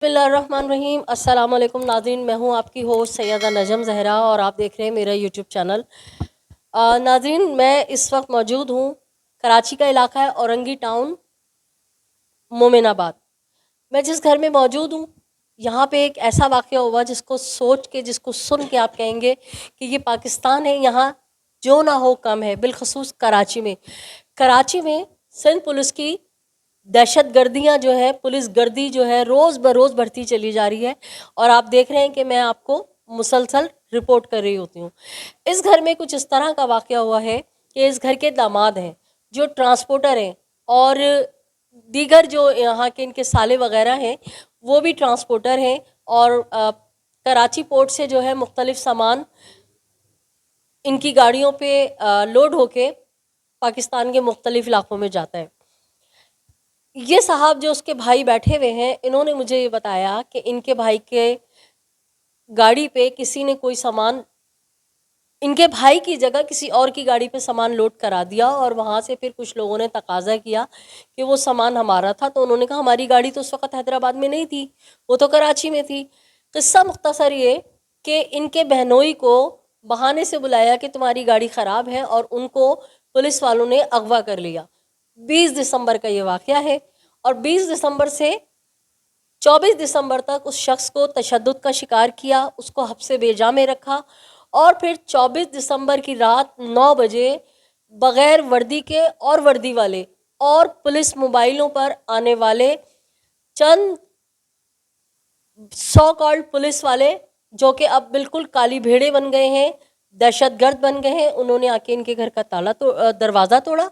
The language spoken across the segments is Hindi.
बिस्मिल्लाहिर्रहमानिर्रहीम अस्सलाम वालेकुम नाज़रीन, मैं हूँ आपकी होस्ट सैयदा नजम ज़हरा और आप देख रहे हैं मेरा यूट्यूब चैनल। नाज़रीन, मैं इस वक्त मौजूद हूँ, कराची का इलाका है औरंगी टाउन, मोमिनाबाद। मैं जिस घर में मौजूद हूँ, यहाँ पे एक ऐसा वाक़या हुआ जिसको सोच के, जिसको सुन के आप कहेंगे कि ये पाकिस्तान है, यहाँ जो ना हो कम है। बिलखसूस कराची में सिंध पुलिस की दहशत गर्दियाँ जो है, पुलिस गर्दी जो है, रोज़ बरोज़ बढ़ती चली जा रही है और आप देख रहे हैं कि मैं आपको मुसलसल रिपोर्ट कर रही होती हूँ। इस घर में कुछ इस तरह का वाक़या हुआ है कि इस घर के दामाद हैं जो ट्रांसपोर्टर हैं और दीगर जो यहाँ के इनके साले वगैरह हैं वो भी ट्रांसपोर्टर हैं और कराची पोर्ट से जो है मुख्तलिफ सामान इनकी गाड़ियों पे लोड होके पाकिस्तान के मुख्तलिफ इलाकों में जाता है। ये साहब जो उसके भाई बैठे हुए हैं, इन्होंने मुझे ये बताया कि इनके भाई के गाड़ी पे किसी ने कोई सामान, इनके भाई की जगह किसी और की गाड़ी पे सामान लोड करा दिया और वहाँ से फिर कुछ लोगों ने तकाजा किया कि वो सामान हमारा था। तो उन्होंने कहा हमारी गाड़ी तो उस वक़्त हैदराबाद में नहीं थी, वो तो कराची में थी। किस्सा मुख्तसर ये कि इनके बहनोई को बहाने से बुलाया कि तुम्हारी गाड़ी ख़राब है और उनको पुलिस वालों ने अगवा कर लिया। 20 दिसंबर का ये वाक़या है और 20 दिसंबर से 24 दिसंबर तक उस शख्स को तशद्दुद का शिकार किया, उसको हब्से बेजा में रखा और फिर 24 दिसंबर की रात 9 बजे बग़ैर वर्दी के और वर्दी वाले और पुलिस मोबाइलों पर आने वाले चंद सो कॉल्ड पुलिस वाले, जो कि अब बिल्कुल काली भेड़े बन गए हैं, दहशतगर्द बन गए हैं, उन्होंने आके इनके घर का दरवाज़ा तोड़ा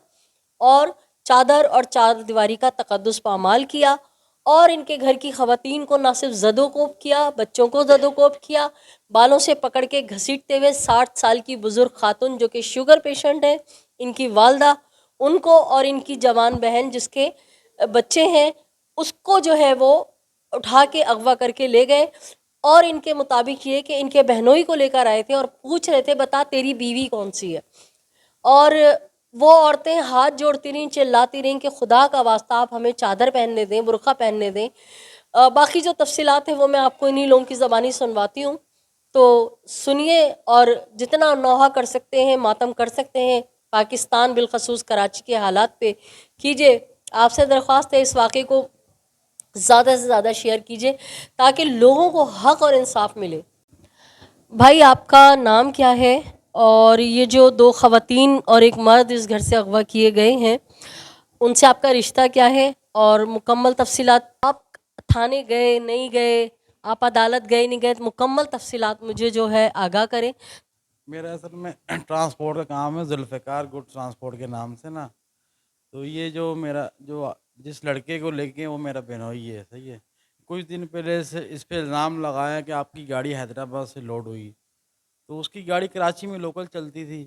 और चादर और चार दीवारी का तकद्दुस पामाल किया और इनके घर की ख़वातीन को ना सिर्फ ज़दोकोब किया, बच्चों को ज़दोकोब किया, बालों से पकड़ के घसीटते हुए 60 साल की बुज़ुर्ग खातून जो कि शुगर पेशेंट है, इनकी वालदा, उनको और इनकी जवान बहन जिसके बच्चे हैं, उसको जो है वो उठा के अगवा करके ले गए और इनके मुताबिक ये कि इनके बहनोई को लेकर आए थे और पूछ रहे थे बता तेरी बीवी कौन सी है। और वो औरतें हाथ जोड़ती रहीं, चिल्लाती रहीं कि खुदा का वास्ता आप हमें चादर पहनने दें, बुर्का पहनने दें। बाकी जो तफसीलात हैं वो मैं आपको इन्हीं लोगों की ज़बानी सुनवाती हूँ, तो सुनिए और जितना नौहा कर सकते हैं, मातम कर सकते हैं पाकिस्तान बिलखसूस कराची के हालात पे कीजिए। आपसे दरख्वास्त है इस वाक़े को ज़्यादा से ज़्यादा शेयर कीजिए ताकि लोगों को हक़ और इंसाफ मिले। भाई आपका नाम क्या है और ये जो दो ख़वातीन और एक मर्द इस घर से अगवा किए गए हैं उनसे आपका रिश्ता क्या है और मुकम्मल तफसीलात, आप थाने गए नहीं गए, आप अदालत गए नहीं गए, मुकम्मल तफसीलात मुझे जो है आगाह करें। मेरा असल में ट्रांसपोर्ट का काम है, जुल्फ़िकार गुड ट्रांसपोर्ट के नाम से ना। तो ये जो मेरा जो जिस लड़के को लेके वो मेरा बहनोई है, सही है। कुछ दिन पहले से इस पे इल्ज़ाम लगाया कि आपकी गाड़ी हैदराबाद से लोड हुई। तो उसकी गाड़ी कराची में लोकल चलती थी,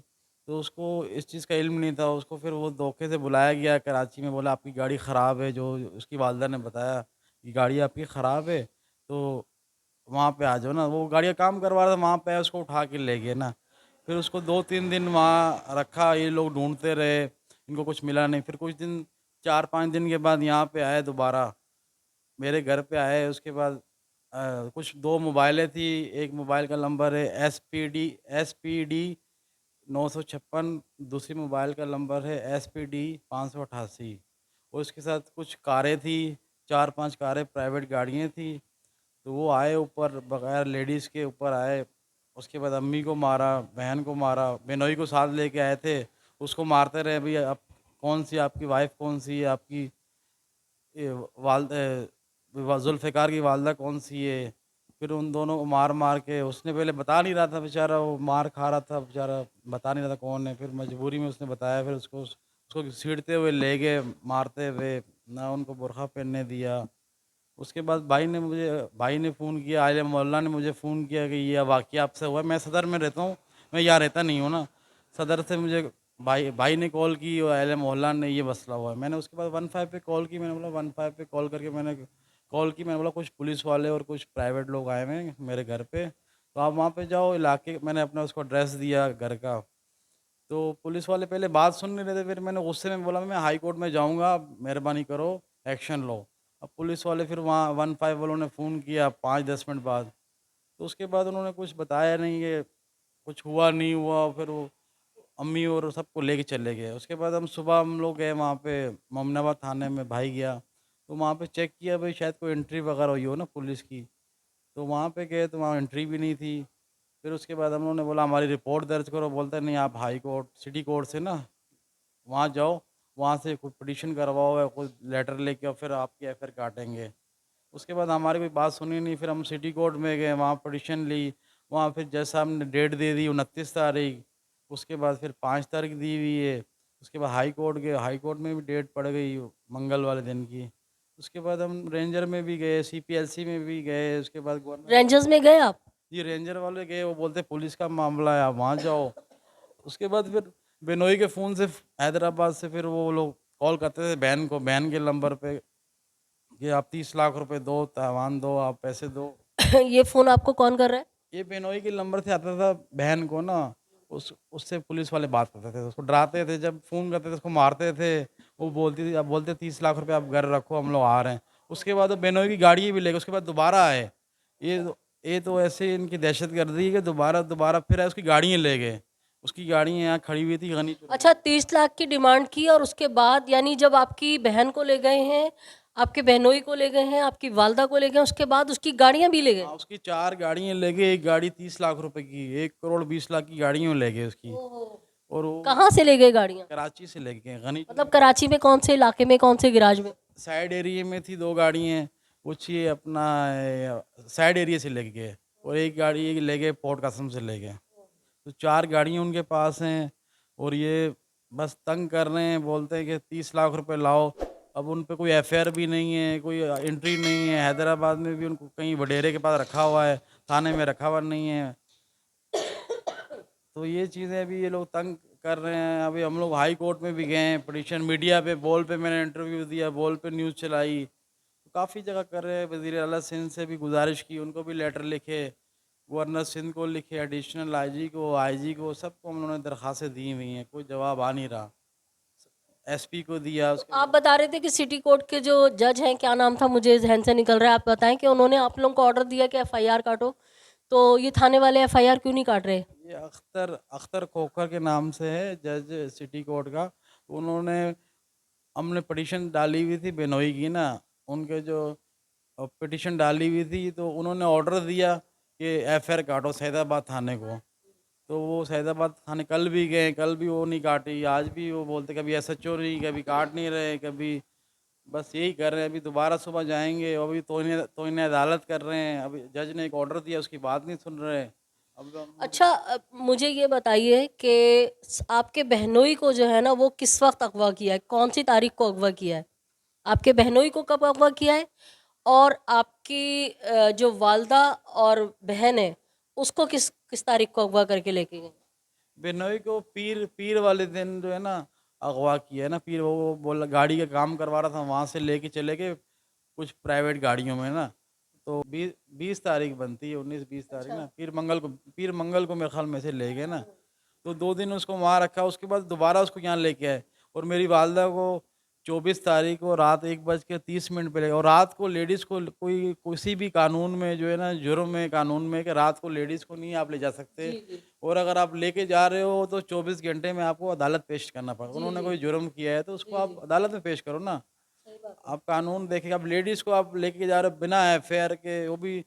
तो उसको इस चीज़ का इल्म नहीं था। उसको फिर वो धोखे से बुलाया गया कराची में, बोला आपकी गाड़ी ख़राब है। जो उसकी वालदा ने बताया कि गाड़ी आपकी ख़राब है, तो वहाँ पे आ जाओ ना। वो गाड़ी का काम करवा रहा था, वहाँ पे उसको उठा के ले गए ना। फिर उसको 2-3 दिन वहाँ रखा, ये लोग ढूँढते रहे, इनको कुछ मिला नहीं। फिर कुछ दिन 4-5 दिन के बाद यहाँ पे आए दोबारा, मेरे घर पे आए। उसके बाद कुछ 2 मोबाइलें थी, एक मोबाइल का नंबर है एसपीडी 956, दूसरी मोबाइल का नंबर है एसपीडी 588 और उसके साथ कुछ कारें थी, 4-5 कारें प्राइवेट गाड़ियाँ थी। तो वो आए ऊपर, बगैर लेडीज़ के ऊपर आए। उसके बाद अम्मी को मारा, बहन को मारा, बिनोई को साथ लेके आए थे, उसको मारते रहे। भई आप कौन सी, आपकी वाइफ़ कौन सी है, आपकी ये ज़ुल्फ़िकार की वालदा कौन सी है। फिर उन दोनों को मार मार के, उसने पहले बता नहीं रहा था बेचारा, वो मार खा रहा था बेचारा, बता नहीं रहा था कौन है। फिर मजबूरी में उसने बताया, फिर उसको घसीटते हुए ले गए, मारते हुए, ना उनको बुर्का पहनने दिया। उसके बाद भाई ने फ़ोन किया, आले मोहल्ला ने मुझे फ़ोन किया कि ये वाक़या आपसे हुआ है। मैं सदर में रहता हूँ, मैं यहाँ रहता नहीं हूँ ना। सदर से मुझे भाई ने कॉल की और अहले मोहल्ला ने ये मसला हुआ है। मैंने उसके बाद 15 पे कॉल की। मैंने बोला 15 पे कॉल करके मैंने बोला कुछ पुलिस वाले और कुछ प्राइवेट लोग आए हुए हैं मेरे घर पे, तो आप वहाँ पे जाओ इलाके। मैंने अपना उसको एड्रेस दिया घर का। तो पुलिस वाले पहले बात सुन नहीं रहे थे, फिर मैंने गुस्से में बोला मैं हाई कोर्ट में जाऊँगा, मेहरबानी करो एक्शन लो। अब पुलिस वाले फिर वहाँ 15 वालों ने फ़ोन किया 5-10 मिनट बाद। तो उसके बाद उन्होंने कुछ बताया नहीं कि कुछ हुआ नहीं हुआ, फिर वो अम्मी और सबको लेके चले गए। उसके बाद हम लोग गए वहाँ पे ममनाबाद थाने में, भाई गया, तो वहाँ पे चेक किया भाई शायद कोई एंट्री वगैरह हुई हो ना पुलिस की। तो वहाँ पे गए तो वहाँ एंट्री भी नहीं थी। फिर उसके बाद हम लोगों ने बोला हमारी रिपोर्ट दर्ज करो, बोलते नहीं आप हाई कोर्ट सिटी कोर्ट से ना वहाँ जाओ, वहाँ से कोई पिटीशन करवाओ या कोई लेटर लेके आओ, फिर आपकी एफआईआर काटेंगे। उसके बाद हमारी कोई बात सुनी नहीं, फिर हम सिटी कोर्ट में गए, वहाँ पिटीशन ली, वहाँ फिर जज साहब ने डेट दे दी 29 तारीख, उसके बाद फिर 5 तारीख दी हुई है। उसके बाद हाई कोर्ट गए, हाई कोर्ट में भी डेट पड़ गई मंगल वाले दिन की। उसके बाद हम रेंजर में भी गए, सीपीएलसी में भी गए, उसके बाद गवर्नमेंट रेंजर्स में गए आप? जी रेंजर वाले गए, वो बोलते पुलिस का मामला है आप वहाँ जाओ। उसके बाद फिर बिनोई के फ़ोन से हैदराबाद से फिर वो लोग कॉल करते थे बहन को, बहन के नंबर पे कि आप 30 लाख रुपए दो, तावान दो, आप पैसे दो। ये फ़ोन आपको कौन कर रहा है? ये बिनोई के नंबर से आता था बहन को ना, उस उससे पुलिस वाले बात करते थे, उसको डराते थे, जब फ़ोन करते थे उसको मारते थे। वो बोलती थी, अब बोलते 30 लाख रुपए आप घर रखो हम लोग आ रहे हैं। उसके बाद वो बिनोई की गाड़ी भी ले गए, उसके बाद दोबारा आए। ये तो ऐसे इनकी दहशतगर्दी है कि दोबारा दोबारा फिर आए, उसकी गाड़ियाँ ले गए। उसकी गाड़ियाँ यहाँ खड़ी हुई थी गनी। अच्छा, 30 लाख की डिमांड की और उसके बाद यानी जब आपकी बहन को ले गए हैं, आपके बहनोई को ले गए हैं, आपकी वालदा को ले गए, उसके बाद उसकी गाड़ियाँ भी ले गए? हाँ, उसकी 4 गाड़ियाँ ले गए, एक गाड़ी 30 लाख रुपए की, 1 करोड़ 20 लाख की गाड़ियाँ ले गए उसकी। ओहो! और वो कहाँ से ले गए गाड़ियाँ? कराची से ले गए, गनी मतलब कराची में कौन से इलाके में, कौन से गैराज में? साइड एरिया में थी 2 गाड़ियाँ, कुछ ये अपना साइड एरिया से ले गए, और एक गाड़ी ये ले गए पोर्ट कासिम से ले गए। तो 4 गाड़ियाँ उनके पास हैं, और ये बस तंग कर रहे हैं, बोलते हैं कि 30 लाख रुपए लाओ। अब उन पे कोई एफआईआर भी नहीं है, कोई एंट्री नहीं है, हैदराबाद में भी उनको कहीं वडेरे के पास रखा हुआ है, थाने में रखा हुआ नहीं है। तो ये चीज़ें अभी ये लोग तंग कर रहे हैं। अभी हम लोग हाई कोर्ट में भी गए हैं, पिटीशन मीडिया पे, बोल पे मैंने इंटरव्यू दिया, बोल पे न्यूज़ चलाई, तो काफ़ी जगह कर रहे हैं। वज़ीर आला सिंध से भी गुजारिश की, उनको भी लेटर लिखे, गवर्नर सिंध को लिखे, एडिशनल आईजी को, आईजी को, सबको हम लोगों ने दरख्वास्तें दी हुई हैं, कोई जवाब आ नहीं रहा। एसपी को दिया उसके आप बता रहे थे कि सिटी कोर्ट के जो जज हैं, क्या नाम था, मुझे ज़हन से निकल रहा है, आप बताएं कि उन्होंने आप लोगों को ऑर्डर दिया कि एफआईआर काटो, तो ये थाने वाले एफआईआर क्यों नहीं काट रहे? ये अख्तर अख्तर खोखर के नाम से है जज सिटी कोर्ट का। उन्होंने हमने पिटीशन डाली हुई थी बिनोई की ना, उनके जो पिटीशन डाली हुई थी, तो उन्होंने ऑर्डर दिया कि एफआईआर काटो सैदाबाद थाने को। तो वो सैदाबाद थाने कल भी गए, कल भी वो नहीं काटी, आज भी वो बोलते कभी एसएचओ नहीं, कभी काट नहीं रहे, कभी बस यही कर रहे हैं। अभी दोबारा सुबह जाएंगे, अभी तोहिन अदालत कर रहे हैं, अभी जज ने एक ऑर्डर दिया उसकी बात नहीं सुन रहे। अब अच्छा, मुझे ये बताइए कि आपके बहनोई को जो है ना, वो किस वक्त अगवा किया है, कौन सी तारीख को अगवा किया है? आपके बहनोई को कब अगवा किया है? और आपकी जो वालदा और बहन है, उसको किस किस तारीख को अगवा करके लेके गए? बिनोई को पीर पीर वाले दिन जो है ना अगवा किया है ना, पीर वो बोला गाड़ी का काम करवा रहा था, वहाँ से लेके चले गए कुछ प्राइवेट गाड़ियों में ना। तो 20 तारीख बनती है, 19-20 तारीख अच्छा। ना, पीर मंगल को मेरे ख्याल में से ले गए ना। तो 2 दिन उसको वहाँ रखा, उसके बाद दोबारा उसको यहाँ लेके आए। और मेरी वालदा को 24 तारीख को रात 1:30 पे लगे, और रात को लेडीज़ को कोई किसी भी कानून में जो है ना जुर्म है कानून में कि रात को लेडीज़ को नहीं आप ले जा सकते। जी जी और अगर आप लेके जा रहे हो तो 24 घंटे में आपको अदालत पेश करना पड़ेगा। जी उन्होंने जी कोई जुर्म किया है तो उसको जी आप जी, अदालत में पेश करो ना। सही बात है। आप कानून देखें, अब लेडीज़ को आप लेके जा रहे हो बिना एफआईआर के, वो भी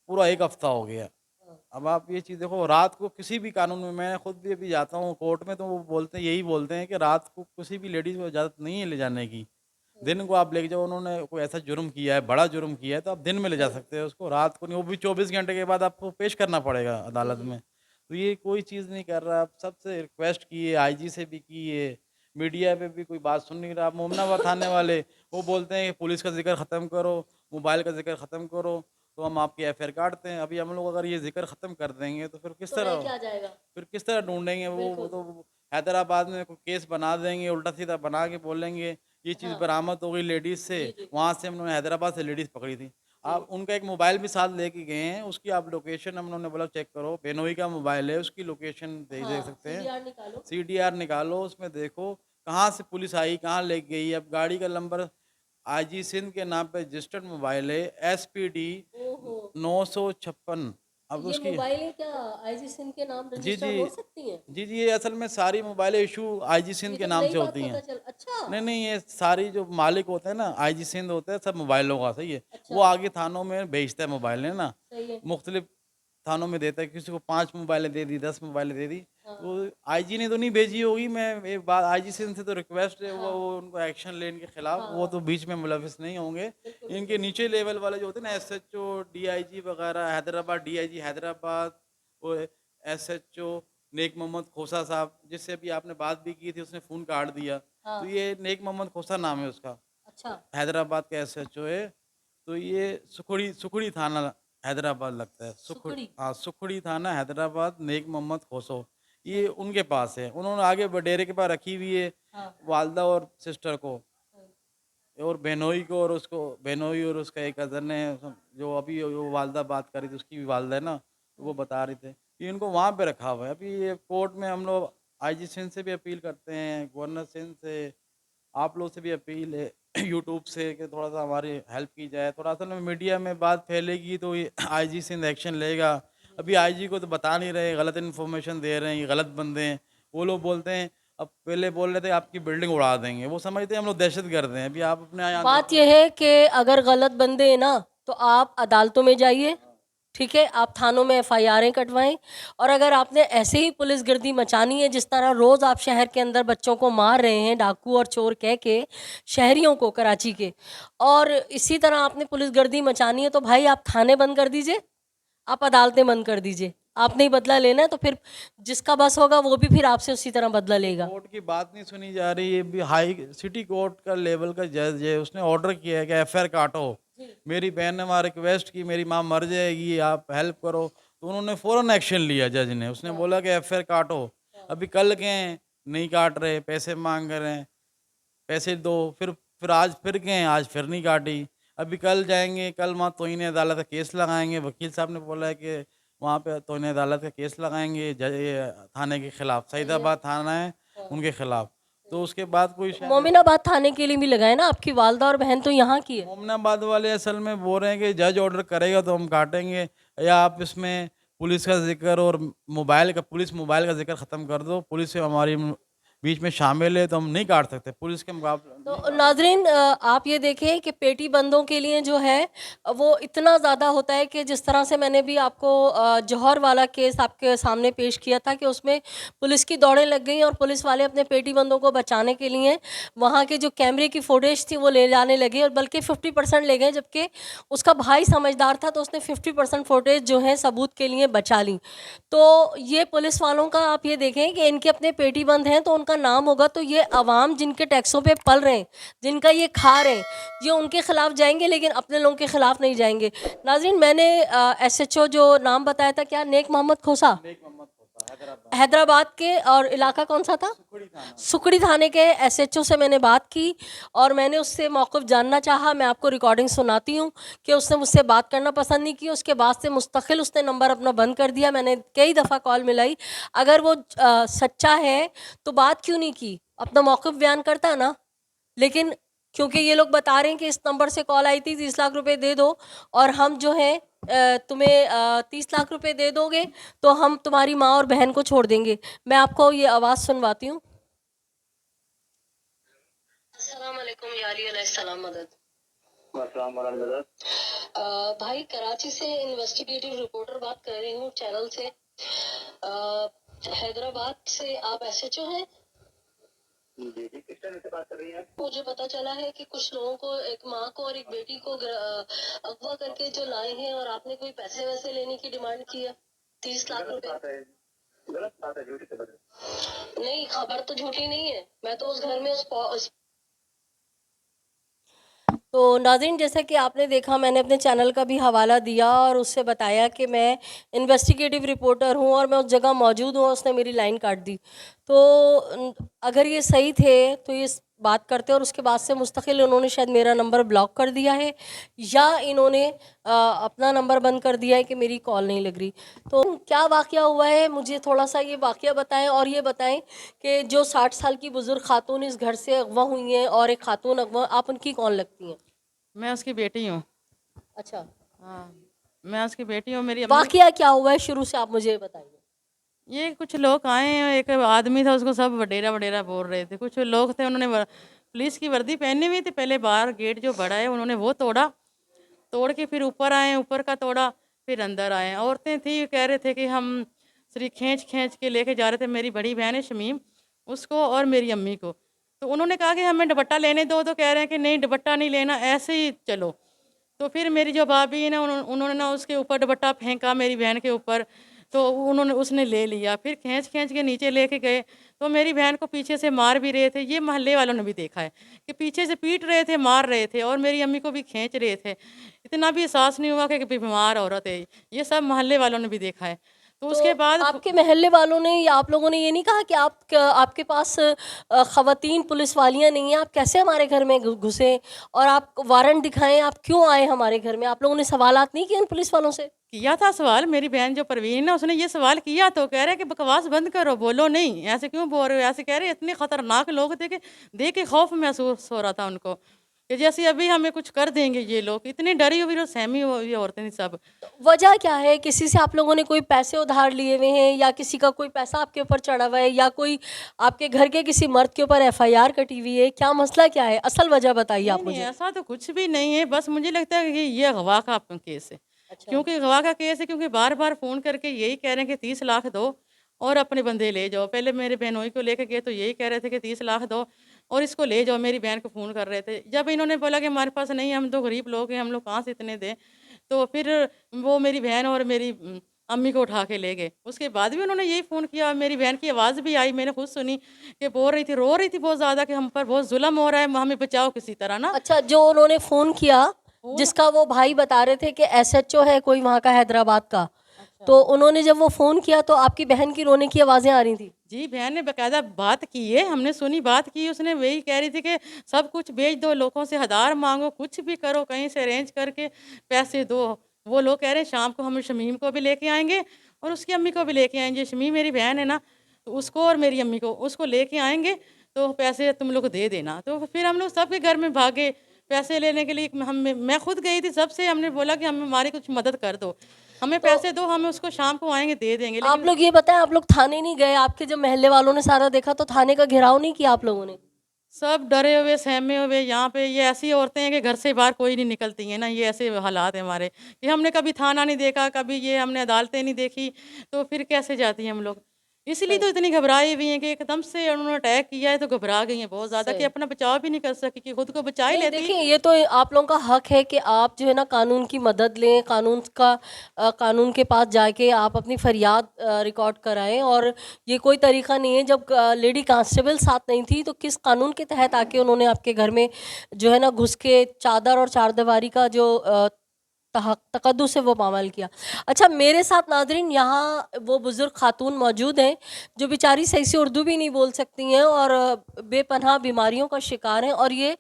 पूरा 1 हफ्ता हो गया। हाँ। अब आप ये चीज़ देखो, रात को किसी भी कानून में, मैं खुद भी अभी जाता हूँ कोर्ट में, तो वो बोलते हैं, यही बोलते हैं कि रात को किसी भी लेडीज़ को इजाज़त नहीं है ले जाने की। दिन को आप लेके जाओ, उन्होंने कोई ऐसा जुर्म किया है, बड़ा जुर्म किया है, तो आप दिन में ले जा सकते हो उसको, रात को नहीं, वो भी 24 घंटे के बाद आपको पेश करना पड़ेगा जी अदालत जी में। तो ये कोई चीज़ नहीं कर रहा। आप सबसे रिक्वेस्ट की है, आईजी से भी की है, मीडिया पे भी कोई बात सुन नहीं रहा। मोमनाबाद थाने वाले वो बोलते हैं कि पुलिस का ज़िक्र ख़त्म करो, मोबाइल का ज़िक्र ख़त्म करो, तो हम आपकी एफआईआर काटते हैं। अभी हम लोग अगर ये ज़िक्र ख़त्म कर देंगे तो तो रह क्या जाएगा? फिर किस तरह ढूँढेंगे? वो बिल्कुल। तो हैदराबाद में कोई केस बना देंगे, उल्टा-सीधा बना के बोलेंगे, ये चीज़ हाँ। बरामद हो गई लेडीज़ से, जी जी वहाँ से हम लोगों ने हैदराबाद से लेडीज़ पकड़ी थी। जी। आप उनका एक मोबाइल भी साथ लेके गए हैं, उसकी आप लोकेशन हम लोगों ने बोला चेक करो, बेनोई का मोबाइल है, उसकी लोकेशन देख देख हाँ, सकते हैं। सीडीआर निकालो। सीडीआर निकालो, उसमें देखो कहाँ से पुलिस आई, कहाँ लेके गई। अब गाड़ी का नंबर आईजी सिंध के नाम पे रजिस्टर्ड मोबाइल है SPD ओहो 956। अब ये उसकी मोबाइलें क्या आईजी सिंह के नाम जी जी रजिस्टर्ड हो सकती हैं? जी जी, ये असल में सारी मोबाइल इशू आईजी ये सिंध के तो नाम नई से बात होती पता हैं। चल अच्छा नहीं नहीं, ये सारी जो मालिक होते हैं ना आईजी सिंध होते हैं सब मोबाइलों का, सही है। वो अच्छा आगे थानों में बेचता है मोबाइलें ना, सही है मुख्तलिफ थानों में देता है, किसी को 5 मोबाइलें दे दी, 10 मोबाइलें दे दी। हाँ तो आईजी ने तो नहीं भेजी होगी, मैं एक बात आईजी सिंध से तो रिक्वेस्ट है हाँ वो उनको एक्शन ले इनके खिलाफ, वो तो हाँ बीच में मुलविस नहीं होंगे। बिल्कुल इनके बिल्कुल नीचे लेवल वाले जो होते हैं ना SHO DIG वगैरह, हैदराबाद DIG हैदराबाद, वो SHO नेक मोहम्मद खोसा साहब, जिससे अभी आपने बात भी की थी, उसने फ़ोन काट दिया। तो हाँ ये नेक मोहम्मद खोसा नाम है उसका, अच्छा हैदराबाद का SHO है। तो ये सुखड़ी सुखड़ी थाना हैदराबाद लगता है, सुकड़ी हाँ सुखड़ी थाना हैदराबाद, नेक मोहम्मद खोसो, ये उनके पास है। उन्होंने आगे डेरे के पास रखी हुई है हाँ वालदा और सिस्टर को, और बहनोई को, और उसको बहनोई और उसका एक कज़न है जो अभी वो वालदा बात करी थी, उसकी भी वालदा है ना, तो वो बता रहे थे कि इनको वहाँ पे रखा हुआ है। अभी ये कोर्ट में हम लोग आईजी सिंध से भी अपील करते हैं, गवर्नर सिंध से, आप लोग से भी अपील है यूट्यूब से कि थोड़ा सा हमारी हेल्प की जाए। थोड़ा सा ना मीडिया में बात फैलेगी तो ये आईजी सिंध एक्शन लेगा। अभी आईजी को तो बता नहीं रहे, गलत इन्फॉर्मेशन दे रहे हैं, ये गलत बंदे हैं। वो लोग बोलते हैं, अब पहले बोल रहे थे आपकी बिल्डिंग उड़ा देंगे, वो समझते हैं हम लोग दहशत गर्द हैं। अभी आप अपने यहाँ बात देखो। यह है कि अगर गलत बंदे हैं ना तो आप अदालतों में जाइए ठीक है आप थानों में एफआईआरें कटवाएं और अगर आपने ऐसे ही पुलिस गिरदी मचानी है जिस तरह रोज आप शहर के अंदर बच्चों को मार रहे हैं डाकू और चोर कह के शहरियों को कराची के और इसी तरह आपने पुलिस गर्दी मचानी है तो भाई आप थाने बंद कर दीजिए आप अदालतें बंद कर दीजिए आपने ही बदला लेना है तो फिर जिसका बस होगा वो भी फिर आपसे उसी तरह बदला लेगा कोर्ट की बात नहीं सुनी जा रही है। भी हाई सिटी कोर्ट का लेवल का जज है, उसने ऑर्डर किया है कि FIR काटो। मेरी बहन ने वहाँ रिक्वेस्ट की मेरी माँ मर जाएगी आप हेल्प करो, तो उन्होंने फ़ौरन एक्शन लिया जज ने, उसने बोला कि FIR काटो। अभी कल गए नहीं काट रहे, पैसे मांग रहे हैं, पैसे दो, फिर आज फिर गए, आज फिर नहीं काटी। अभी कल जाएंगे, कल वहाँ तौहीन अदालत का केस लगाएंगे, वकील साहब ने बोला है कि वहाँ पे तौहीन अदालत का केस लगाएंगे ये थाने के खिलाफ, सईदाबाद थाना है उनके खिलाफ। तो उसके बाद कोई शायद मोमिनाबाद थाने के लिए भी लगाए ना आपकी वालदा और बहन तो यहाँ की है मोमनाबाद वाले असल में बोल रहे हैं कि जज ऑर्डर करेगा तो हम काटेंगे, या आप इसमें पुलिस का जिक्र और पुलिस मोबाइल का जिक्र ख़त्म कर दो, पुलिस से हमारी बीच में शामिल है तो हम नहीं काट सकते, पुलिस के मुकाबले नहीं तो काट सकते। नाजरीन आप ये देखें कि पेटी बंदों के लिए जो है वो इतना ज़्यादा होता है कि जिस तरह से मैंने भी आपको जौहर वाला केस आपके सामने पेश किया था कि उसमें पुलिस की दौड़ें लग गई और पुलिस वाले अपने पेटी बंदों को बचाने के लिए वहाँ के जो कैमरे की फुटेज थी वो ले जाने लगे और बल्कि 50% ले गए जबकि उसका भाई समझदार था तो उसने 50% फुटेज जो है सबूत के लिए बचा ली। तो ये पुलिस वालों का आप ये देखें कि इनके अपने पेटी बंद हैं तो उनका नाम होगा तो ये अवाम जिनके टैक्सों पे पल रहे हैं जिनका ये खा रहे हैं ये उनके खिलाफ जाएंगे लेकिन अपने लोगों के खिलाफ नहीं जाएंगे। नाज़रीन मैंने SHO जो नाम बताया था क्या नेक मोहम्मद खोसा नेक मोहम्मद होता हैदराबाद हैदराबाद के और इलाका कौन सा था सुखड़ी थाना। सुकड़ी थाने के SHO से मैंने बात की और मैंने उससे मौक़िफ़ जानना चाहा। मैं आपको रिकॉर्डिंग सुनाती हूँ कि उसने मुझसे बात करना पसंद नहीं की। उसके बाद से मुस्तकिल उसने नंबर अपना बंद कर दिया। मैंने कई दफ़ा कॉल मिलाई। अगर वो सच्चा है तो बात क्यों नहीं की, अपना मौक़िफ़ बयान करता ना। लेकिन क्योंकि ये लोग बता रहे हैं कि इस नंबर से कॉल आई थी 30 लाख रुपए दे दो और हम जो है तुम्हें 30 लाख रुपए दे दोगे तो हम तुम्हारी माँ और बहन को छोड़ देंगे। मैं आपको ये आवाज़ सुनवाती हूँ। अस्सलाम वालेकुम या अली अलैहिस्सलाम मदद। भाई कराची से इन्वेस्टिगेटिव रिपोर्टर बात कर रही हूँ चैनल से। हैदराबाद से आप SHO हैं? जी जी, किस तरह से बात कर रही हैं? मुझे पता चला है कि कुछ लोगों को, एक माँ को और एक बेटी को अगवा करके जो लाए हैं और आपने कोई पैसे वैसे लेने की डिमांड की है 30 लाख रुपए। गलत बात है, झूठी खबर है। नहीं, खबर तो झूठी नहीं है। मैं तो उस घर में उस तो नाज़रीन जैसा कि आपने देखा मैंने अपने चैनल का भी हवाला दिया और उससे बताया कि मैं इन्वेस्टिगेटिव रिपोर्टर हूँ और मैं उस जगह मौजूद हूँ। उसने मेरी लाइन काट दी। तो अगर ये सही थे तो ये बात करते हैं और उसके बाद से मुस्तकिल इन्होंने शायद मेरा नंबर ब्लॉक कर दिया है या इन्होंने अपना नंबर बंद कर दिया है कि मेरी कॉल नहीं लग रही। तो क्या वाक़या हुआ है, मुझे थोड़ा सा ये वाक़या बताएं और ये बताएं कि जो 60 साल की बुज़ुर्ग खातून इस घर से अगवा हुई हैं और एक खातून अगवा, आप उनकी कौन लगती हैं? मैं उसकी बेटी हूँ। अच्छा, हाँ, मैं उसकी बेटी हूँ। मेरी अम्मी, वाक़या क्या हुआ है शुरू से आप मुझे बताइए। ये कुछ लोग आए हैं, एक आदमी था, उसको सब वडेरा वडेरा बोल रहे थे। कुछ लोग थे, उन्होंने पुलिस की वर्दी पहनी हुई थी। पहले बाहर गेट जो बड़ा है उन्होंने वो तोड़ा, तोड़ के फिर ऊपर आए, ऊपर का तोड़ा, फिर अंदर आए। औरतें थी, कह रहे थे कि हम सिर्फ खींच खींच के लेके जा रहे थे। मेरी बड़ी बहन है शमीम, उसको और मेरी अम्मी को। तो उन्होंने कहा कि हमें दुपट्टा लेने दो, तो कह रहे हैं कि नहीं दुपट्टा नहीं लेना, ऐसे ही चलो। तो फिर मेरी जो भाभी है ना, उन्होंने ना उसके ऊपर दुपट्टा फेंका मेरी बहन के ऊपर। तो उसने ले लिया, फिर खींच खींच के नीचे लेके गए। तो मेरी बहन को पीछे से मार भी रहे थे, ये मोहल्ले वालों ने भी देखा है कि पीछे से पीट रहे थे, मार रहे थे, और मेरी अम्मी को भी खींच रहे थे। इतना भी एहसास नहीं हुआ कि बीमार औरत है, ये सब मोहल्ले वालों ने भी देखा है। तो तो उसके बाद आपके मोहल्ले वालों ने या आप लोगों ने ये नहीं कहा कि आपके पास ख़वातीन पुलिस वालियाँ नहीं हैं, आप कैसे हमारे घर में घुसे और आप वारंट दिखाएं, आप क्यों आए हमारे घर में? आप लोगों ने सवालात नहीं किए उन पुलिस वालों से? किया था सवाल, मेरी बहन जो परवीन है उसने ये सवाल किया, तो कह रहे हैं कि बकवास बंद करो, बोलो नहीं, ऐसे क्यों बोल रहे हो, ऐसे कह रहे इतने खतरनाक लोग थे कि देख के खौफ महसूस हो रहा था उनको कि जैसे अभी हमें कुछ कर देंगे ये लोग। इतनी डरी हुई और सहमी हुई औरतें थी सब। वजह क्या है? किसी से आप लोगों ने कोई पैसे उधार लिए हुए हैं या किसी का कोई पैसा आपके ऊपर चढ़ा हुआ है या कोई आपके घर के किसी मर्द के ऊपर एफआईआर कटी हुई है? क्या मसला क्या है? असल वजह बताइए नहीं आप नहीं, मुझे। ऐसा तो कुछ भी नहीं है, बस मुझे लगता है कि ये अगवा का केस है। अच्छा। क्योंकि अगवा का केस है, क्योंकि बार बार फ़ोन करके यही कह रहे हैं कि 30 लाख दो और अपने बंदे ले जाओ। पहले मेरे बहनोई को लेके गए तो यही कह रहे थे कि 30 लाख दो और इसको ले जाओ। मेरी बहन को फ़ोन कर रहे थे। जब इन्होंने बोला कि हमारे पास नहीं है, हम तो गरीब लोग हैं, हम लोग कहाँ से इतने दें, तो फिर वो मेरी बहन और मेरी अम्मी को उठा के ले गए। उसके बाद भी उन्होंने यही फ़ोन किया। मेरी बहन की आवाज़ भी आई, मैंने खुद सुनी कि बोल रही थी, रो रही थी बहुत ज़्यादा कि हम पर बहुत जुल्म हो रहा है, हमें बचाओ किसी तरह ना। अच्छा, जो उन्होंने फ़ोन किया, फ़ोन जिसका वो भाई बता रहे थे कि एसएचओ है कोई वहाँ का हैदराबाद का, अच्छा। तो उन्होंने जब वो फ़ोन किया तो आपकी बहन की रोने की आवाज़ें आ रही थी? जी, बहन ने बाकायदा बात की है, हमने सुनी, बात की। उसने वही कह रही थी कि सब कुछ बेच दो, लोगों से हज़ार माँगो, कुछ भी करो, कहीं से अरेंज करके पैसे दो। वो लोग कह रहे हैं शाम को हम शमीम को भी लेके आएँगे और उसकी अम्मी को भी लेके आएँगे। शमीम मेरी बहन है ना, तो उसको और मेरी अम्मी को, उसको लेके आएँगे, तो पैसे तुम लोग दे देना। तो फिर हम लोग सबके घर में भागे पैसे लेने के लिए। मैं खुद गई थी सबसे, हमने बोला कि हम हमारी कुछ मदद कर दो, हमें तो पैसे दो, हम उसको शाम को आएँगे दे देंगे। आप लेकिन लोग ये बताएँ, आप लोग थाने नहीं गए? आपके जब मोहल्ले वालों ने सारा देखा तो थाने का घेराव नहीं किया आप लोगों ने? सब डरे हुए, सहमे हुए। यहाँ पे ये ऐसी औरतें हैं कि घर से बाहर कोई नहीं निकलती हैं ना, ये ऐसे हालात हैं हमारे कि हमने कभी थाना नहीं देखा, कभी ये हमने अदालतें नहीं देखी, तो फिर कैसे जाती हैं हम लोग। इसलिए सही, तो इतनी घबराई हुई हैं कि एकदम से उन्होंने अटैक किया है, तो घबरा गई हैं बहुत ज़्यादा कि सही। अपना बचाव भी नहीं कर सकी, कि खुद को बचा ही नहीं लेती। देखिए, ये तो आप लोगों का हक है कि आप जो है ना कानून की मदद लें, कानून के पास जाके आप अपनी फरियाद रिकॉर्ड कराएं। और ये कोई तरीका नहीं है, जब लेडी कांस्टेबल साथ नहीं थी तो किस कानून के तहत आके उन्होंने आपके घर में जो है ना घुस के चादर और चारदीवारी का जो तकद्दुस से वो पामाल किया। अच्छा, मेरे साथ नादरीन यहाँ वो बुज़ुर्ग खातून मौजूद हैं जो बेचारी सही से उर्दू भी नहीं बोल सकती हैं और बेपनाह बीमारियों का शिकार हैं। और ये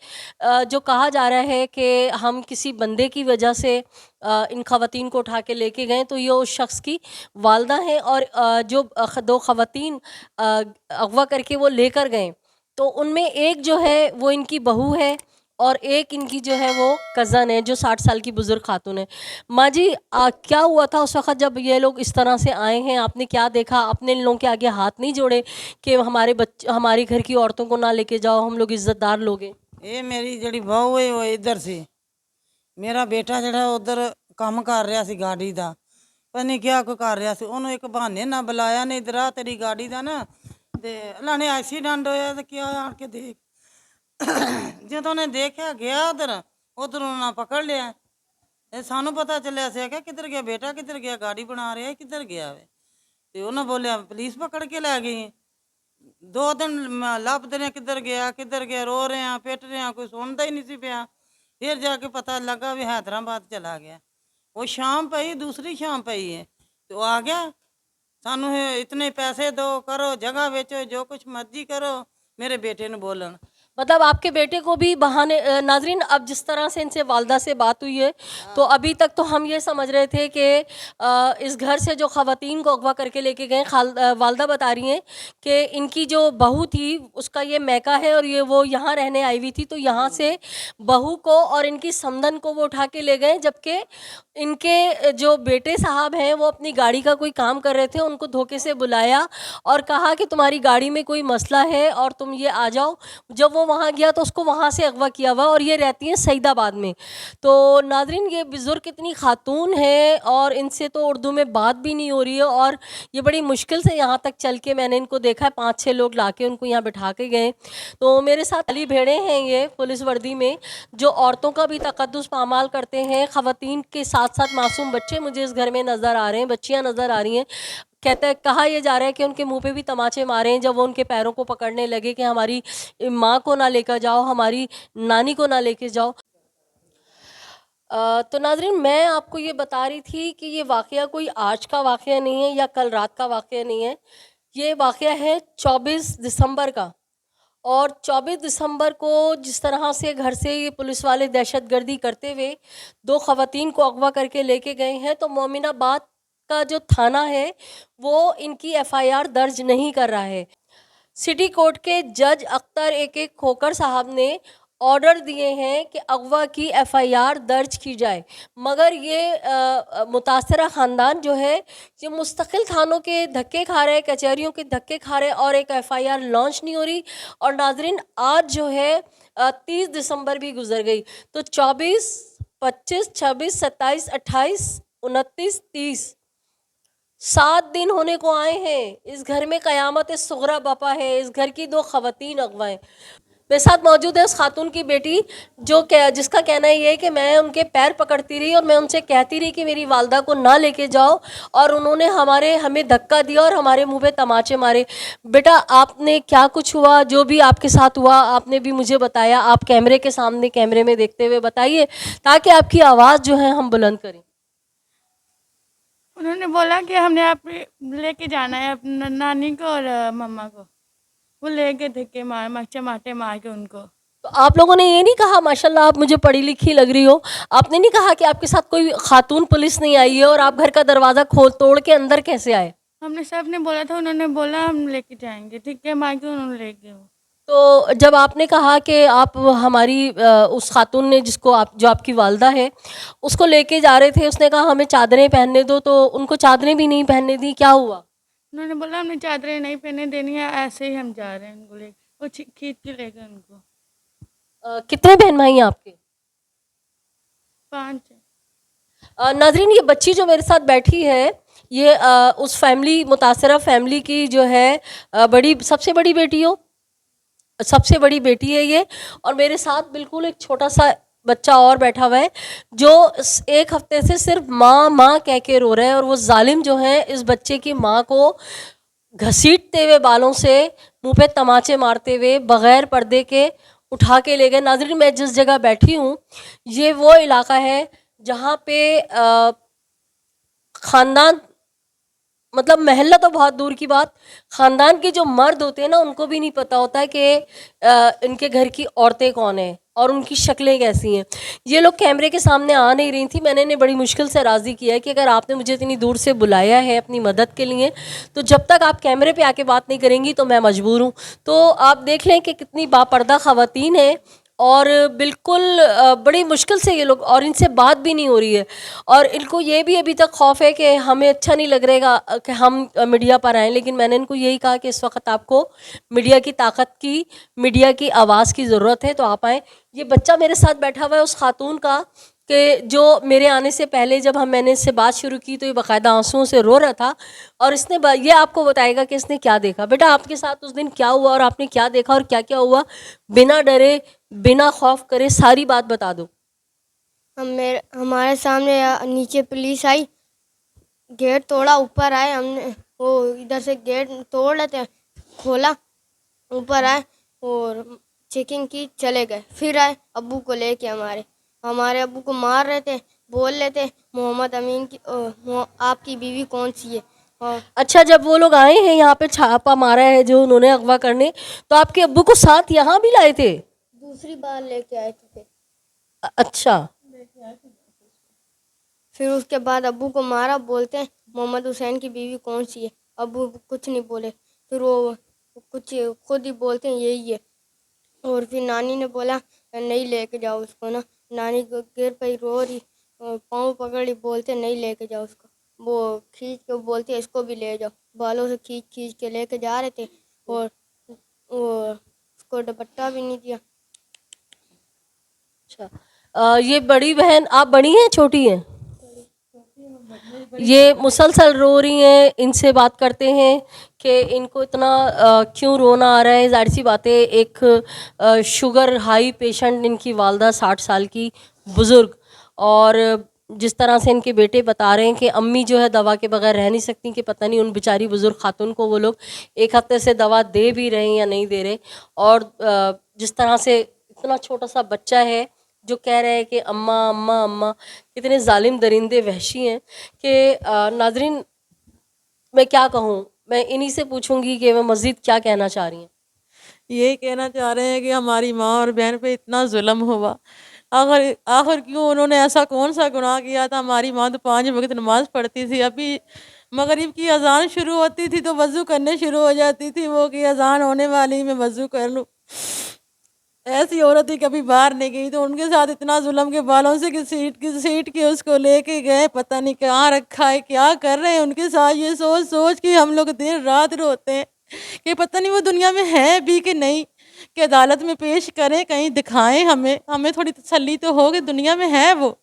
जो कहा जा रहा है कि हम किसी बंदे की वजह से इन ख़वातीन को उठा के लेके गए, तो ये उस शख्स की वालदा हैं। और जो दो ख़वातीन अगवा करके वो लेकर गए, तो उनमें एक जो है वो इनकी बहू है और एक इनकी जो है वो कज़न है जो 60 साल की बुज़ुर्ग खातून है। माँ जी, क्या हुआ था उस वक़्त जब ये लोग इस तरह से आए हैं? आपने क्या देखा? आपने इन लोगों के आगे हाथ नहीं जोड़े कि हमारे घर की औरतों को ना लेके जाओ, हम लोग इज़्ज़तदार लोग हैं? ਇਹ ਮੇਰੀ ਜਿਹੜੀ ਬਹੂ ਹੈ ਉਹ ਇੱਧਰ ਸੀ। ਮੇਰਾ ਬੇਟਾ ਜਿਹੜਾ ਉਧਰ ਕੰਮ ਕਰ ਰਿਹਾ ਸੀ ਗਾੜੀ ਦਾ, ਪਤਾ ਨਹੀਂ ਕਿਆ ਕੋਈ ਕਰ ਰਿਹਾ ਸੀ, ਉਹਨੂੰ ਇੱਕ ਬਹਾਨੇ ਨਾਲ ਬੁਲਾਇਆ ਨੇ, ਇੱਧਰ ਆ ਤੇਰੀ ਗਾੜੀ ਦਾ ਨਾ ਤੇ ਲਾਣੇ ਐਕਸੀਡੈਂਟ ਹੋਇਆ ਤੇ ਕਿਹਾ ਆਣ ਕੇ ਦੇਖ। ਜਦੋਂ ਉਹਨੇ ਦੇਖਿਆ ਗਿਆ ਉਧਰ, ਉਧਰ ਉਹਨਾਂ ਪਕੜ ਲਿਆ। ਇਹ ਸਾਨੂੰ ਪਤਾ ਚੱਲਿਆ ਸੀ ਕਿ ਕਿੱਧਰ ਗਿਆ ਬੇਟਾ, ਕਿੱਧਰ ਗਿਆ, ਗਾੜੀ ਬਣਾ ਰਿਹਾ ਕਿੱਧਰ ਗਿਆ ਵੇ। ਤੇ ਉਹਨਾਂ ਬੋਲਿਆ ਪੁਲਿਸ ਪਕੜ ਕੇ ਲੈ ਗਈ। 2 ਦਿਨ ਲੱਭਦੇ ਨੇ ਕਿੱਧਰ ਗਿਆ, ਰੋ ਰਹੇ ਆ, ਪਿੱਟ ਰਹੇ ਆ, ਕੋਈ ਸੁਣਦਾ ਹੀ ਨਹੀਂ ਸੀ ਪਿਆ। ਫਿਰ ਜਾ ਕੇ ਪਤਾ ਲੱਗਾ ਵੀ ਹੈਦਰਾਬਾਦ ਚਲਾ ਗਿਆ। ਉਹ ਸ਼ਾਮ ਪਈ, ਦੂਸਰੀ ਸ਼ਾਮ ਪਈ ਹੈ ਤੇ ਉਹ ਆ ਗਿਆ। ਸਾਨੂੰ ਇਹ ਇਤਨੇ ਪੈਸੇ ਦਿਓ, ਕਰੋ, ਜਗ੍ਹਾ ਵੇਚੋ, ਜੋ ਕੁਛ ਮਰਜ਼ੀ ਕਰੋ, ਮੇਰੇ ਬੇਟੇ ਨੂੰ ਬੋਲਣ। मतलब आपके बेटे को भी बहाने नाजरीन, अब जिस तरह से इनसे वालदा से बात हुई है, तो अभी तक तो हम ये समझ रहे थे कि इस घर से जो ख़वातीन को अगवा करके लेके गए, वालदा बता रही हैं कि इनकी जो बहू थी उसका ये मैका है और ये वो यहाँ रहने आई हुई थी, तो यहाँ से बहू को और इनकी समधन को वो उठा के ले गए, जबकि इनके जो बेटे साहब हैं वो अपनी गाड़ी का कोई काम कर रहे थे, उनको धोखे से बुलाया और कहा कि तुम्हारी गाड़ी में कोई मसला है और तुम ये आ जाओ। जब वो वहाँ गया तो उसको वहाँ से अगवा किया हुआ, और ये रहती हैं सईदाबाद में। तो नाजरीन, ये बुज़ुर्ग इतनी खातून है और इनसे तो उर्दू में बात भी नहीं हो रही है, और ये बड़ी मुश्किल से यहाँ तक चल के मैंने इनको देखा है, 5-6 लोग लाके उनको यहाँ बिठा के गए। तो मेरे साथ अली भेड़े हैं ये पुलिस वर्दी में, जो औरतों का भी तकद्दुस पामाल करते हैं, ख़वातीन के साथ साथ मासूम बच्चे मुझे इस घर में नज़र आ रहे हैं, बच्चियाँ नज़र आ रही हैं। कहते हैं, कहा यह जा रहा है कि उनके मुंह पे भी तमाचे मारे हैं जब वो उनके पैरों को पकड़ने लगे कि हमारी माँ को ना लेकर जाओ, हमारी नानी को ना लेके जाओ। तो नाज़रीन, मैं आपको ये बता रही थी कि ये वाक़या कोई आज का वाक़या नहीं है या कल रात का वाक़या नहीं है। ये वाक़या है 24 दिसंबर का, और 24 दिसंबर को जिस तरह से घर से ये पुलिस वाले दहशतगर्दी करते हुए 2 ख़वातीन को अगवा करके लेके गए हैं, तो मोमिनाबाद का जो थाना है वो इनकी एफआईआर दर्ज नहीं कर रहा है। सिटी कोर्ट के जज अख्तर एक खोकर साहब ने ऑर्डर दिए हैं कि अगवा की एफआईआर दर्ज की जाए, मगर ये मुतासरा ख़ानदान जो है ये मुस्तकिल थानों के धक्के खा रहे, कचहरियों के धक्के खा रहे, और एक एफआईआर लॉन्च नहीं हो रही। और नाजरीन, आज जो है 30 दिसंबर भी गुजर गई, तो 24, 25, 26, 27, 28, 29, 30 7 दिन होने को आए हैं। इस घर में क़यामत सुगरा बपा है। इस घर की 2 ख़वातीन अगवा हैं। मेरे साथ मौजूद है उस खातून की बेटी जिसका कहना ये है कि मैं उनके पैर पकड़ती रही और मैं उनसे कहती रही कि मेरी वालदा को ना लेके जाओ, और उन्होंने हमें धक्का दिया और हमारे मुंह पे तमाचे मारे। बेटा, आपने क्या कुछ हुआ, जो भी आपके साथ हुआ आपने भी मुझे बताया, आप कैमरे के सामने कैमरे में देखते हुए बताइए, ताकि आपकी आवाज़ जो है हम बुलंद करें। उन्होंने बोला कि हमने आप लेके जाना है अपना नानी को और मम्मा को। वो लेके धक्के चमाटे मार के उनको। तो आप लोगों ने ये नहीं कहा, माशाल्लाह आप मुझे पढ़ी लिखी लग रही हो, आपने नहीं कहा कि आपके साथ कोई खातून पुलिस नहीं आई है और आप घर का दरवाज़ा तोड़ के अंदर कैसे आए? हमने सब ने बोला था, उन्होंने बोला हम लेके जाएंगे, धक्के मार के उन्होंने ले गए वो। तो जब आपने कहा कि आप हमारी उस खातून ने जो आपकी वालदा है उसको लेके जा रहे थे, उसने कहा हमें चादरें पहनने दो, तो उनको चादरें भी नहीं पहनने दी, क्या हुआ? उन्होंने बोला हमने चादरें नहीं पहने देनी है, ऐसे ही हम जा रहे हैं उनको लेके। वो खींच के ले गए उनको। कितने बहन भाई हैं आपके? 5 नाजरीन, ये बच्ची जो मेरे साथ बैठी है ये उस फैमिली, मुतासरा फैमिली की जो है सबसे बड़ी बेटी सबसे बड़ी बेटी है ये। और मेरे साथ बिल्कुल एक छोटा सा बच्चा और बैठा हुआ है जो 1 हफ्ते से सिर्फ माँ माँ कह के रो रहा है, और वो जालिम जो है इस बच्चे की माँ को घसीटते हुए बालों से मुंह पे तमाचे मारते हुए बग़ैर पर्दे के उठा के ले गए। नाज़रीन, मैं जिस जगह बैठी हूँ ये वो इलाका है जहाँ पे ख़ानदान, मतलब महल्ला तो बहुत दूर की बात, ख़ानदान के जो मर्द होते हैं ना उनको भी नहीं पता होता है कि इनके घर की औरतें कौन हैं और उनकी शक्लें कैसी हैं। ये लोग कैमरे के सामने आ नहीं रही थी। मैंने इन्हें बड़ी मुश्किल से राज़ी किया है कि अगर आपने मुझे इतनी दूर से बुलाया है अपनी मदद के लिए, तो जब तक आप कैमरे पे आके बात नहीं करेंगी तो मैं मजबूर हूँ। तो आप देख लें कि कितनी बापर्दा ख़वातीन हैं, और बिल्कुल बड़ी मुश्किल से ये लोग, और इनसे बात भी नहीं हो रही है, और इनको ये भी अभी तक खौफ है कि हमें अच्छा नहीं लग रहेगा कि हम मीडिया पर आएँ। लेकिन मैंने इनको यही कहा कि इस वक्त आपको मीडिया की ताकत की, मीडिया की आवाज़ की ज़रूरत है, तो आप आएँ। ये बच्चा मेरे साथ बैठा हुआ है उस खातून का, कि जो मेरे आने से पहले जब मैंने इससे बात शुरू की तो ये बाकायदा आंसुओं से रो रहा था, और इसने ये आपको बताएगा कि इसने क्या देखा। बेटा, आपके साथ उस दिन क्या हुआ और आपने क्या देखा और क्या क्या हुआ, बिना डरे बिना खौफ करे सारी बात बता दो। हमारे सामने नीचे पुलिस आई, गेट तोड़ा, ऊपर आए, हमने वो इधर से गेट तोड़ लेते हैं, खोला, ऊपर आए और चेकिंग की, चले गए। फिर आए अब्बू को लेके, हमारे अब्बू को मार रहे थे, बोल रहे थे मोहम्मद अमीन की आपकी बीवी कौन सी है, हाँ अच्छा, जब वो लोग आए हैं यहाँ पे छापा मारा है जो उन्होंने अगवा करने, तो आपके अब्बू को साथ यहाँ भी लाए थे? दूसरी बार लेके आए थे फिर। अच्छा। फिर उसके बाद अब्बू को मारा, बोलते हैं मोहम्मद हुसैन की बीवी कौन सी है। अब्बू कुछ नहीं बोले, फिर वो कुछ खुद ही बोलते हैं यही है। और फिर नानी ने बोला नहीं लेके जाओ उसको ना। नानी गिर पे रो रही, पाँव पकड़ ली, बोलते नहीं लेके जाओ उसको। वो खींच के बोलते इसको भी ले जाओ, बालों से खींच खींच के लेके जा रहे थे। और वो उसको दुपट्टा भी नहीं दिया। अच्छा, ये बड़ी बहन, आप बड़ी हैं छोटी हैं? ये मुसलसल रो रही हैं, इनसे बात करते हैं कि इनको इतना क्यों रोना आ रहा है। जाहिर सी बात है, एक शुगर हाई पेशेंट, इनकी वालदा 60 साल की बुज़ुर्ग, और जिस तरह से इनके बेटे बता रहे हैं कि अम्मी जो है दवा के बगैर रह नहीं सकती, कि पता नहीं उन बेचारी बुज़ुर्ग खातून को वो लोग एक हफ्ते से दवा दे भी रहे हैं या नहीं दे रहे। और जिस तरह से इतना छोटा सा बच्चा है जो कह रहे हैं कि अम्मा अम्मा अम्मा, कितने जालिम दरिंदे वहशी हैं कि नाजरीन, मैं क्या कहूँ, मैं इन्हीं से पूछूंगी कि मैं मज़ीद क्या कहना चाह रही हैं। यही कहना चाह रहे हैं कि हमारी माँ और बहन पे इतना जुल्म हुआ, आखिर आखिर क्यों उन्होंने ऐसा कौन सा गुनाह किया था। हमारी माँ तो 5 वक्त नमाज पढ़ती थी, अभी मगरिब की अजान शुरू होती थी तो वज़ू करने शुरू हो जाती थी वो, कि अजान होने वाली, मैं वज़ू कर लूँ। ऐसी औरत ही कभी बाहर नहीं गई, तो उनके साथ इतना जुल्म के बालों से घसीट के उसको लेके गए, पता नहीं कहाँ रखा है, क्या कर रहे हैं उनके साथ। ये सोच सोच के हम लोग दिन रात रोते हैं कि पता नहीं वो दुनिया में है भी कि नहीं, कि अदालत में पेश करें, कहीं दिखाएं, हमें हमें थोड़ी तसल्ली तो हो कि दुनिया में है वो,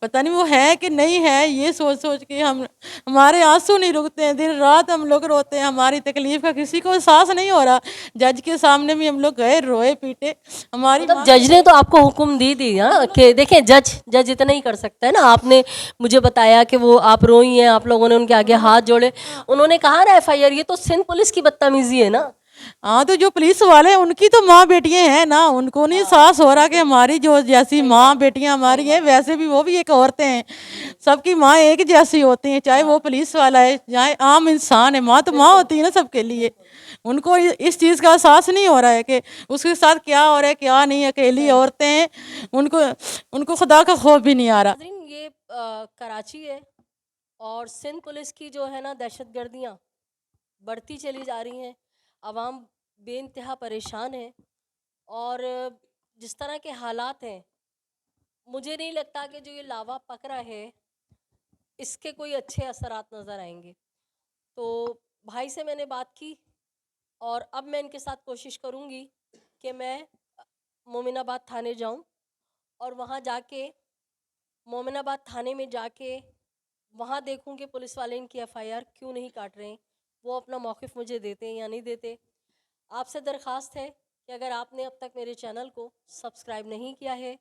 पता नहीं वो है कि नहीं है। ये सोच सोच के हमारे आंसू नहीं रुकते हैं, दिन रात हम लोग रोते हैं। हमारी तकलीफ का किसी को एहसास नहीं हो रहा। जज के सामने भी हम लोग गए, रोए पीटे। हमारी मतलब माँ जज ने तो आपको हुक्म दी हाँ, कि देखें, जज इतना ही कर सकता है ना। आपने मुझे बताया कि वो आप रोई हैं, आप लोगों ने उनके आगे हाथ जोड़े, उन्होंने कहा ना FIR, ये तो सिंध पुलिस की बदतमीजी है ना। हाँ, तो जो पुलिस वाले हैं उनकी तो माँ बेटियां हैं ना, उनको नहीं एहसास हो रहा कि हमारी जो जैसी माँ बेटियां हमारी हैं, वैसे भी वो भी एक औरतें हैं। सबकी माँ एक जैसी होती हैं, चाहे वो पुलिस वाला है चाहे आम इंसान है, माँ तो माँ होती है ना सबके लिए। उनको इस चीज़ का एहसास नहीं हो रहा है कि उसके साथ क्या हो रहा है क्या नहीं। अकेली औरतें हैं, उनको उनको खुदा का खौफ भी नहीं आ रहा। नाज़रीन, ये कराची है, और सिंध पुलिस की जो है ना दहशतगर्दियाँ बढ़ती चली जा रही हैं। आवाम बेइंतहा परेशान है, और जिस तरह के हालात हैं, मुझे नहीं लगता कि जो ये लावा पक रहा है इसके कोई अच्छे असरात नज़र आएंगे। तो भाई से मैंने बात की, और अब मैं इनके साथ कोशिश करूँगी कि मैं मोमिनाबाद थाने जाऊँ, और वहाँ जाके मोमिनाबाद थाने में जाके वहाँ देखूँ कि पुलिस वाले इनकी FIR क्यों नहीं काट रहे हैं, वो अपना मौक़िफ़ मुझे देते हैं या नहीं देते। आपसे दरख्वास्त है कि अगर आपने अब तक मेरे चैनल को सब्सक्राइब नहीं किया है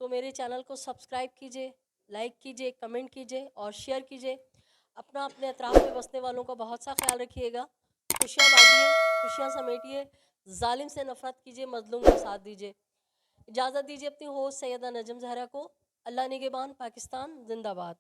तो मेरे चैनल को सब्सक्राइब कीजिए, लाइक कीजिए, कमेंट कीजिए और शेयर कीजिए। अपना अपने अतराफ़ में बसने वालों का बहुत सा ख्याल रखिएगा। खुशियाँ बांटिए, खुशियाँ समेटिए, जालिम से नफ़रत कीजिए, मज़लूम का साथ दीजिए। इजाज़त दीजिए अपनी होस्ट सैयदा नजम ज़हरा को। अल्लाह निगहबान, पाकिस्तान जिंदाबाद।